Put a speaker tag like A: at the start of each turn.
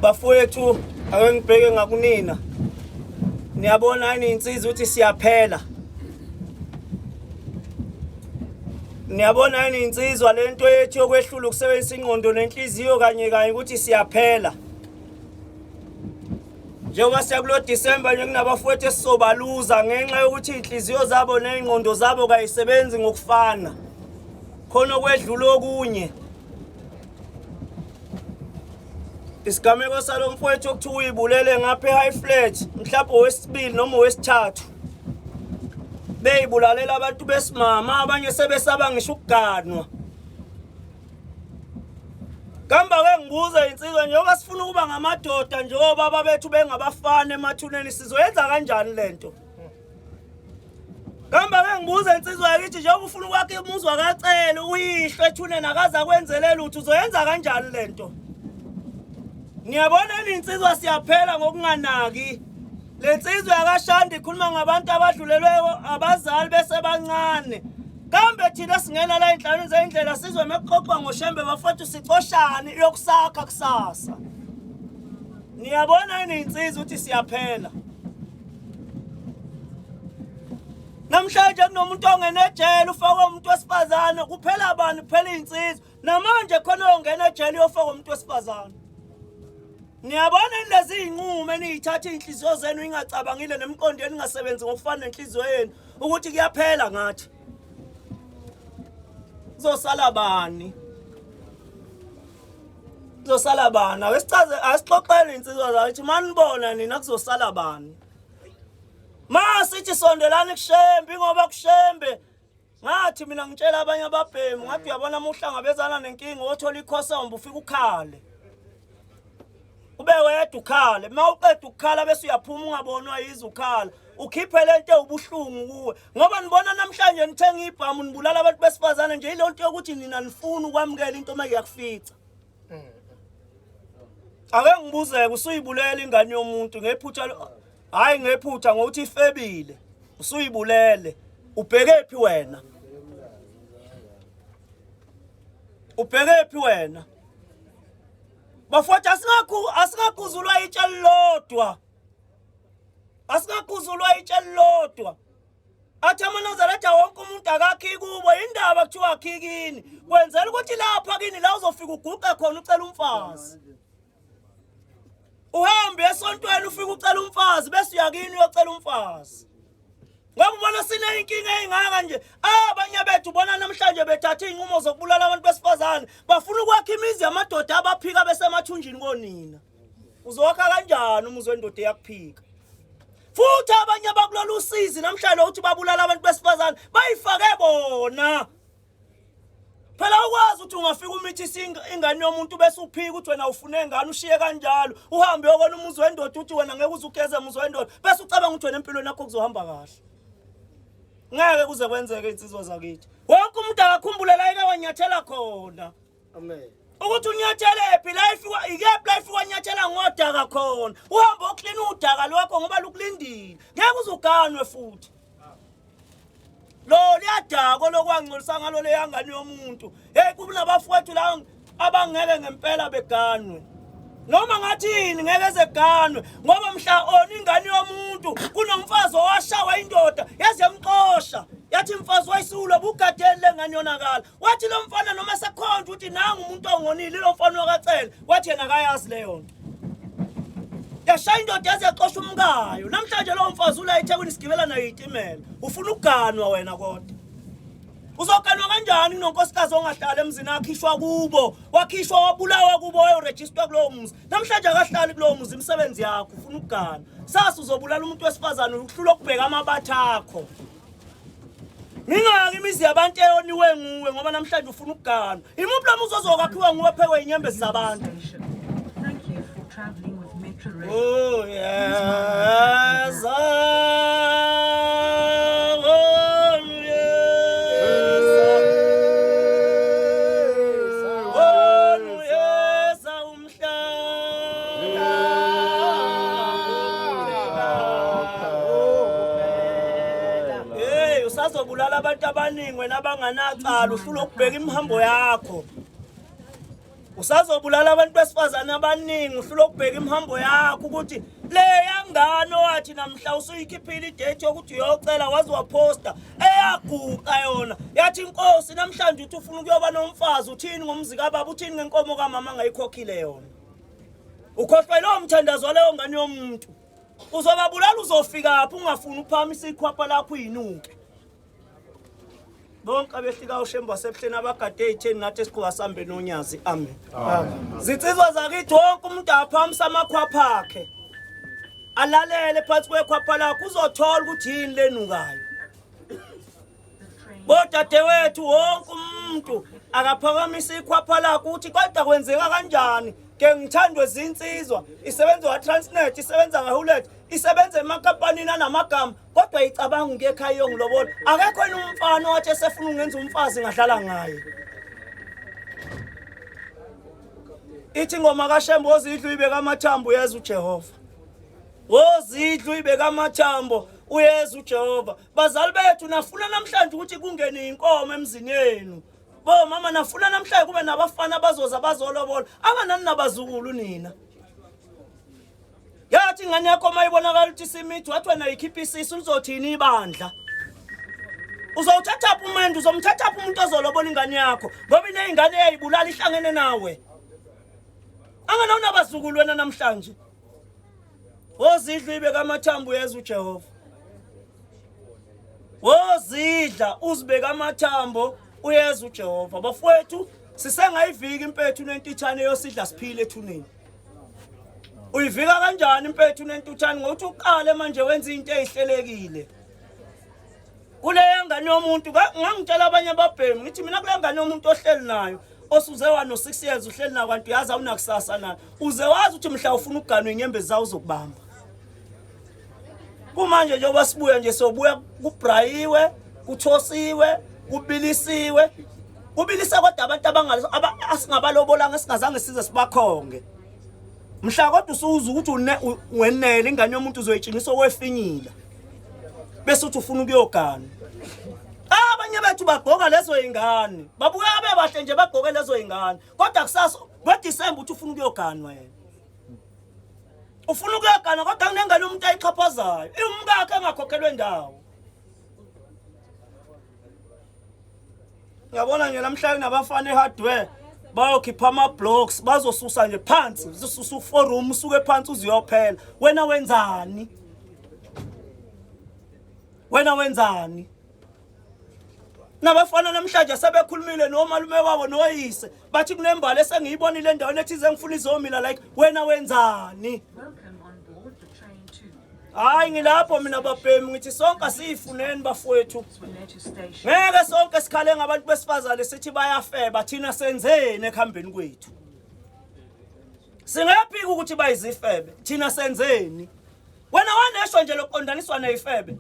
A: Bafowethu ake ngibheke ngakunina. Niyabona yini insizwa ukuthi siyaphela. Niyabona yini insizwa lento yethu yokwehlula ukusebenzisa ingqondo nenhliziyo kanye ukuthi siyaphela. Njengoba siyakulo December nje kunabafowethu esizobaluza ngenxa yokuthi inhliziyo zabo nezingqondo zabo kayisebenzi ngokufana. Khona okwedlula okunye. Isigameko salo mfowethu okuthiwa uyibulele ngapha e-high flat mhlawumbe owesibili noma owesithathu. Beyibulalela abantu besimama abanye sebesaba ngisho ukuganwa. Kamba ke ngibuza insizwa njengoba sifuna ukuba ngamadoda njengoba baba bethu bengabafana emathuneni sizoyenza kanjani lento? Kamba ke ngibuza insizwa yakithi njengoba ufuna ukwakhe umuzi wakacela uyihlwe ethuneni akaza kwenzelela lutho uzoyenza kanjani lento? Niyabona insizwa siyaphela ngokunganaki. Le nsizwa yakashanda ikhuluma ngabantu abadlulelweyo abazali bese bancane. Kambe thina singena la enhlanini zeindlela sizwe mekuxoxwa ngoshembe bafowethu sicoshana yokusakha kusasa. Niyabona insizwa ukuthi siyaphela. Namhlanje kunomuntu ongenejele ufakwa umuntu wesifazane kuphela abantu kuphela insizwa. Namanje khona ongena ejele yofakwa umuntu wesifazane. Niyabona lezi inqumo eniyithatha inhliziyo zenu ingacabangile nemqondo eningasebenzi ngokufana nenhliziyo yenu ukuthi kuyaphela ngathi. Zosala bani? Zosala bani? Awesichaze asixoxele insizwa zathi manibona nina kuzosala bani. Masithi sondelani kushembe ngoba kushembe. Ngathi mina ngitshela abanye ababhemu ngathi uyabona umuhlangabezana nenkinga othola ikhosomba ufika ukhale. Ube wedwa ukhale mawuqeda ukukhala bese uyaphuma ungabonwa yizo ukhala ukhiphe lento ubuhlungu kuwe ngoba nibona namhlanje nithenga ibhamu nibulala abantu besifazane nje ile nto yokuthi nina nifuna ukwamukela into uma iyakufica. Ake ngibuzeke usuyibulela ingane yomuntu ngephutha hayi ngephutha ngokuthi ifebile usuyibulele ubhekephi wena? Ubhekephi wena? Bafowethu asingakuzulwa itsheli lodwa. Asingakuzulwa itsheli lodwa. Athi amanazarete wonke umuntu akakhi kubo indaba kuthiwa akhikini. Kwenzela ukuthi lapha kini la uzofika uguqe khona ucela umfazi. Uhambe esontweni ufika ucela umfazi bese uyakini uyocela umfazi. Ngoba ubona sine inkinga engaka nje abanye bethu bona namhlanje bethatha inqumo zokubulala abantu besifazane bafuna ukwakha imizi yamadoda abaphika besemathunjini konina. Uzokha kanjani umuzi wendoda eyakuphika? Futhi abanye bakulolu usizi namhlanje uthi babulala abantu besifazane bayifake bona. Phela ukwazi ukuthi ungafika umithi ingane yomuntu bese uphika uthi wena ufune ngane ushiye kanjalo uhambe yokona umuzi wendoda uthi wena ngeke uzugeze umuzi wendoda bese ucabanga ukuthi wena empilweni yakho kuzohamba kahle. Ngeke kuze kwenzeke insizwa zakithi. Wonke umuntu akakhumbule la ike wanyathela khona.
B: Amen.
A: Ukuthi unyathele ephi life ikephi life wanyathela ngodaka khona. Uhamba uklina udaka lwakho ngoba lukulindile. Ngeke uzuganwe futhi. Lo liyadako lokwangcolisa ngalo le yangane yomuntu. Hey kubunabafowethu la abangeke ngempela beganwe. Noma ngathini ngeke ezeganwe ngoba mhla ona ingane yomuntu kunomfazi owashawa indoda yazemxosha yathi umfazi wayisulo bugadele lengane yonakala wathi lo mfana noma sekhonja ukuthi nanga umuntu ongonile lo mfana wakacela wathi yena akayazi leyo nto yashaya indoda yazexosha umkayo namhlanje lo mfazi ula eThekwini sigibela nayo itimela ufuna ukuganwa wena kodwa uzoganwa kanjani kunonkosikazi ongahlala emzini akhishwa kubo wakhishwa wabulawa kubo wayoregister kulowo muzi namhlanje akahlali kulowo muzi imisebenzi yakho ufuna ukugana sasa uzobulala umuntu wesifazane ukuhlula ukubheka amabatha akho ngingaki imizi yabantu eyoniwe nguwe ngoba namhlanje ufuna ukugana imuphi lo muzi ozokakhiwa nguwe phekwe inyembezi zabantu.
C: Thank you for traveling with Metro Rail.
A: Oh yes. Usazobulala abantu abaningi wena abanganacala uhlula ukubheka imihambo yakho usazobulala abantu besifazane abaningi uhlula ukubheka imhambo yakho ukuthi le yangane owathi namhla usuyikhiphile idate yokuthi uyocela wazi waposta eyaguqa yona yathi inkosi namhlanje uthi ufuna ukuyoba nomfazi uthini ngomzi kababa uthini ngenkomo kamama angayikhokhile yona ukhohlwa lo mthandazo leyo ngane yomuntu uzobabulala uzofika apho ungafuni uphamisa ikhwapha lakho yinuke bonke abehlika ushemba sebuhleni abagade etheni nathi esiqhuba sambe nonyazi amen zitsizwa zakithi wonke umuntu aphamisa amakhwapha akhe alalele phansi kwekhwapha lakho uzothola ukuthi yini lenukayo bodadewethu wonke umuntu akaphakamisa ikhwapha lakho ukuthi kodwa kwenzeka kanjani ke ngithandwe zinsizwa isebenza Transnet isebenza ngaHulet isebenza emakhampanini anamagama kodwa icabanga ngekhaya yongilobola akekho umfana othi esefuna ungenza umfazi ngadlala ngaye ithi ngoma kaShembe ozidlu ibeka amathambo uyeza uJehova wozidlu ibeka amathambo uyeza uJehova bazali bethu nafuna namhlanje ukuthi kungene inkomo emzini yenu bo mama nafuna namhlanje kube nabafana abazoza bazolobola abanani nabazukulu nina yathi ingane yakho mayibonakala ukuthi simithi wathi wena ikhipha isisu uzothini ibandla uzowuthatha umuntu uzomthatha umuntu ozolobola ingane yakho ngoba inengane eyayibulala ihlangene nawe anganawona abazukulu wena namhlanje wozidla ibeka amathambo uyeza uJehova wozidla uzibeka amathambo uyeza uJehova bafowethu sisengayivika impethu nentithane yosidla siphile ethuneni uyivika kanjani impethu nentithane ngokuthi uqale manje wenza into ezihlelekile kule ngane yomuntu ngangitshela abanye ababhemi ngithi mina kule ngane yomuntu ohleli nayo osuze wano 6 years uhleli na kwantu yazi awunakusasa na uze wazi ukuthi mhla ufuna uganwe inyembezi zawo zokubamba kumanje njengoba sibuya nje sobuya kubrayiwe kuthosiwe kubilisiwe kubilisa kodwa abantu asingabalobolanga singazange size sibakhonge mhla kodwa usuza ukuthi wenele ingane yomuntu uzoyitshingisa okwefinyila bese uthi ufuna ukuyogana abanye bethu bagqoka lezo ingane babuya abebahle nje bagqoke lezo ingane kodwa kusasa ngoDisemba uthi ufuna ukuyogana wena ufuna ukuyogana kodwa kunengane umuntu ayichaphazayo umkakhe engakhokhelwe ndawo ngiyabona nje namhlanje nabafana eHardware bayokhipha ama-blocks bazosusa nje phansi zisusa uforum usuke phansi uziyophela wena wenzani nabafana namhlanje sebekhulumile nomalume wabo noyise bathi kunembali esengiyibonile endaweni ethize ngifuna izomila like wena wenzani hayi ngilapho mina babhemi ngithi sonke asiyifuneni bafowethu ngeke sonke sikhale ngabantu besifazane sithi bayafeba thina senzeni ekhambeni kwethu singaphika ukuthi bayizifebe thina senzeni wena wanesho nje loqondaniswa nezifebe